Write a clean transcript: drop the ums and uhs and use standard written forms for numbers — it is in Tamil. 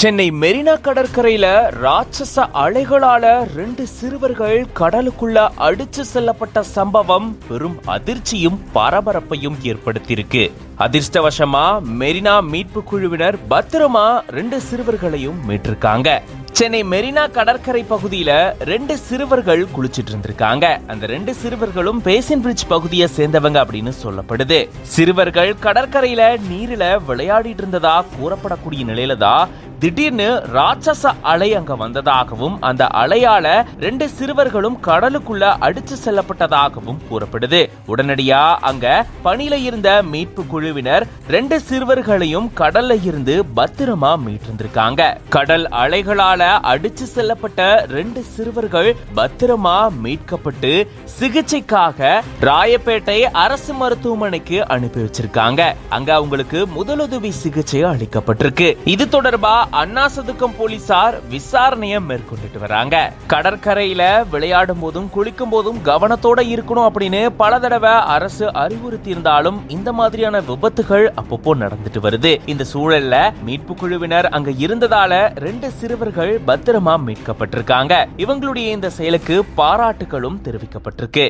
சென்னை மெரினா கடற்கரையில ராட்சச அலைகளால 2 சிறுவர்கள் கடலுக்குள்ள அடிச்சு செல்லப்பட்ட சம்பவம் பெரும் அதிர்ச்சியும் பரபரப்பையும் ஏற்படுத்தியிருக்கு. அதிர்ஷ்டவசமா மெரினா மீட்பு குழுவினர் பத்திரமா 2 சிறுவர்களையும் மீட்டிருக்காங்க. சென்னை மெரினா கடற்கரை பகுதியில 2 சிறுவர்கள் குளிச்சிட்டு இருந்திருக்காங்க. அந்த 2 சிறுவர்களும் பேசின் பிரிட்ஜ் பகுதியை சேர்ந்தவங்க அப்படின்னு சொல்லப்படுது. சிறுவர்கள் கடற்கரையில நீரில விளையாடிட்டு இருந்ததா கூறப்படக்கூடிய நிலையில தான் திடீர்னு ராட்சச அலை அங்க வந்ததாகவும் அந்த அலையால 2 சிறுவர்களும் கடலுக்குள்ள அடிச்சு செல்லப்பட்டதாகவும் கூறப்படுது. உடனடியா அங்க பணியில இருந்த மீட்பு குழுவினர் 2 சிறுவர்களையும் கடல்ல இருந்து பத்திரமா மீட்டிருந்திருக்காங்க. கடல் அலைகளால அடிச்சு செல்லப்பட்ட 2 சிறுவர்கள் பத்திரமா மீட்கப்பட்டு சிகிச்சைக்காக ராயப்பேட்டை அரசு மருத்துவமனைக்கு அனுப்பி வச்சிருக்காங்க. அங்க அவங்களுக்கு முதலுதவி சிகிச்சை அளிக்கப்பட்டிருக்கு. இது தொடர்பா அண்ணா சதுக்கம் போலீசார் விசாரணையை மேற்கொண்டுட்டு வராங்க. கடற்கரையில விளையாடும் போதும் குளிக்கும் போதும் கவனத்தோட இருக்கணும் அப்படின்னு பல தடவை அரசு அறிவுறுத்தி இருந்தாலும் இந்த மாதிரியான விபத்துகள் அப்பப்போ நடந்துட்டு வருது. இந்த சூழல்ல மீட்பு குழுவினர் அங்க இருந்ததால 2 சிறுவர்கள் பத்திரமா மீட்கப்பட்டிருக்காங்க. இவங்களுடைய இந்த செயலுக்கு பாராட்டுகளும் தெரிவிக்கப்பட்டிருக்கு.